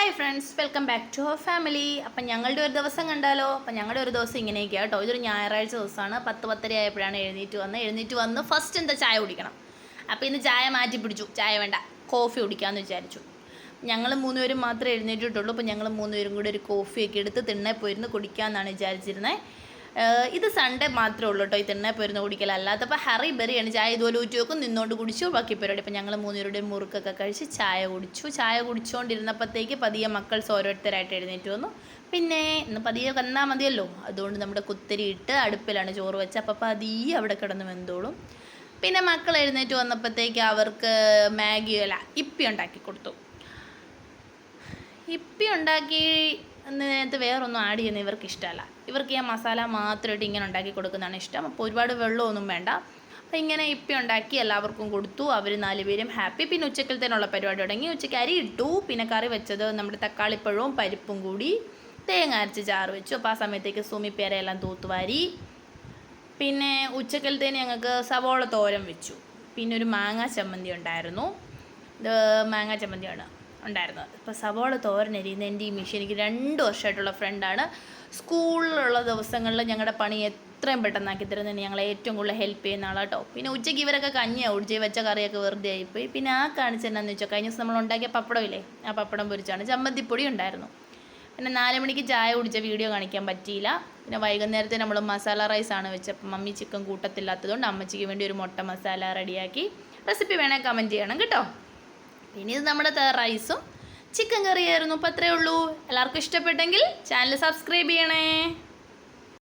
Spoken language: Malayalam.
Hi friends, welcome back to our family. അപ്പം ഞങ്ങളുടെ ഒരു ദിവസം കണ്ടാലോ. അപ്പം ഞങ്ങളുടെ ഒരു ദിവസം ഇങ്ങനെയൊക്കെയാണ് കേട്ടോ. ഇതൊരു ഞായറാഴ്ച ദിവസമാണ്. 10-10:30 ആയപ്പോഴാണ് എഴുന്നേറ്റ് വന്ന് ഫസ്റ്റ് എന്താ ചായ കുടിക്കണം. അപ്പോൾ ഇന്ന് ചായ മാറ്റി പിടിച്ചു. ചായ വേണ്ട, കോഫി കുടിക്കാമെന്ന് വിചാരിച്ചു. ഞങ്ങൾ 3 പേരും മാത്രമേ എഴുന്നേറ്റിട്ടുള്ളൂ. അപ്പോൾ ഞങ്ങൾ 3 പേരും കൂടി ഒരു കോഫിയൊക്കെ എടുത്ത് തിണ്ണേ പോയിരുന്ന് കുടിക്കാമെന്നാണ് വിചാരിച്ചിരുന്നത്. ഇത് സൺഡേ മാത്രമേ ഉള്ളൂ കേട്ടോ ഈ തിണ്ണേ പോയിരുന്ന് കുടിക്കൽ. അല്ലാത്തപ്പോൾ ഹറി ബെറിയാണ്. ചായ ഇതുപോലെ ഊറ്റി വെക്കും, നിന്നോണ്ട് കുടിച്ചു, ബാക്കി പരിപാടി. അപ്പോൾ ഞങ്ങൾ 3 പേരുടെയും മുറുക്കൊക്കെ കഴിച്ച് ചായ കുടിച്ചു. ചായ കുടിച്ചുകൊണ്ടിരുന്നപ്പോഴത്തേക്ക് പതിയെ മക്കൾസ് ഓരോരുത്തരായിട്ട് എഴുന്നേറ്റ് വന്നു. പിന്നെ ഇന്ന് പതിയെ വന്നാൽ മതിയല്ലോ, അതുകൊണ്ട് നമ്മുടെ കുത്തരി ഇട്ട് അടുപ്പിലാണ് ചോറ് വെച്ച്. അപ്പോൾ പതിയെ അവിടെ കിടന്ന് വെന്തോളും. പിന്നെ മക്കൾ എഴുന്നേറ്റ് വന്നപ്പോഴത്തേക്ക് അവർക്ക് ഇപ്പി ഉണ്ടാക്കി കൊടുത്തു. ഇപ്പി ഉണ്ടാക്കി അതിനകത്ത് വേറൊന്നും ആഡ് ചെയ്യുന്നത് ഇവർക്ക് ഇഷ്ടമല്ല. ഇവർക്ക് ഈ മസാല മാത്രമായിട്ട് ഇങ്ങനെ ഉണ്ടാക്കി കൊടുക്കുന്നതാണ് ഇഷ്ടം. അപ്പോൾ ഒരുപാട് വെള്ളമൊന്നും വേണ്ട. അപ്പോൾ ഇങ്ങനെ ഇപ്പി ഉണ്ടാക്കി എല്ലാവർക്കും കൊടുത്തു. അവർ 4 പേരും ഹാപ്പി. പിന്നെ ഉച്ചക്കലത്തേനുള്ള പരിപാടി തുടങ്ങി. ഉച്ചയ്ക്ക് അരി ഇട്ടു. പിന്നെ കറി വെച്ചത് നമ്മുടെ തക്കാളിപ്പഴവും പരിപ്പും കൂടി തേങ്ങ അരച്ച് ചാറ് വെച്ചു. അപ്പോൾ ആ സമയത്തേക്ക് സുമിപ്പേരെല്ലാം തൂത്തുവാരി. പിന്നെ ഉച്ചക്കലത്തേന് ഞങ്ങൾക്ക് സവോള തോരൻ വെച്ചു. പിന്നെ ഒരു മാങ്ങാ ചമ്മന്തി ഉണ്ടായിരുന്നു. ഇത് മാങ്ങാ ചമ്മന്തിയാണ് ഉണ്ടായിരുന്നത്. ഇപ്പോൾ സവോള തോരൻ എരിയുന്ന എൻ്റെ ഈ മിഷി എനിക്ക് 2 വർഷമായിട്ടുള്ള ഫ്രണ്ടാണ്. സ്കൂളിലുള്ള ദിവസങ്ങളിൽ ഞങ്ങളുടെ പണി എത്രയും പെട്ടെന്നാക്കി തരുന്നതിന് ഞങ്ങളെ ഏറ്റവും കൂടുതൽ ഹെൽപ്പ് ചെയ്യുന്ന ആളാണ് കേട്ടോ. പിന്നെ ഉച്ചയ്ക്ക് ഇവരൊക്കെ കഞ്ഞിയാണ് ഒടിച്ച് വെച്ച കറിയൊക്കെ വെറുതെ ആയിപ്പോയി. പിന്നെ ആ കാണിച്ചെന്നാന്ന് വെച്ചാൽ കഴിഞ്ഞ ദിവസം നമ്മൾ ഉണ്ടാക്കിയ പപ്പടമില്ലേ, ആ പപ്പടം പൊരിച്ചാണ്. ചമ്മന്തിപ്പൊടി ഉണ്ടായിരുന്നു. പിന്നെ 4 മണിക്ക് ചായ കുടിച്ച വീഡിയോ കാണിക്കാൻ പറ്റിയില്ല. പിന്നെ വൈകുന്നേരത്തെ നമ്മൾ മസാല റൈസാണ് വെച്ചപ്പോൾ മമ്മി ചിക്കൻ കൂട്ടത്തില്ലാത്തതുകൊണ്ട് അമ്മച്ചിക്ക് വേണ്ടി ഒരു മുട്ട മസാല റെഡിയാക്കി. റെസിപ്പി വേണേൽ കമൻറ്റ് ചെയ്യണം കേട്ടോ. പിന്നെ ഇത് നമ്മുടെ റൈസും ചിക്കൻ കറിയായിരുന്നു. അപ്പോൾ അത്രയേ ഉള്ളൂ. എല്ലാവർക്കും ഇഷ്ടപ്പെട്ടെങ്കിൽ ചാനൽ സബ്സ്ക്രൈബ് ചെയ്യണേ.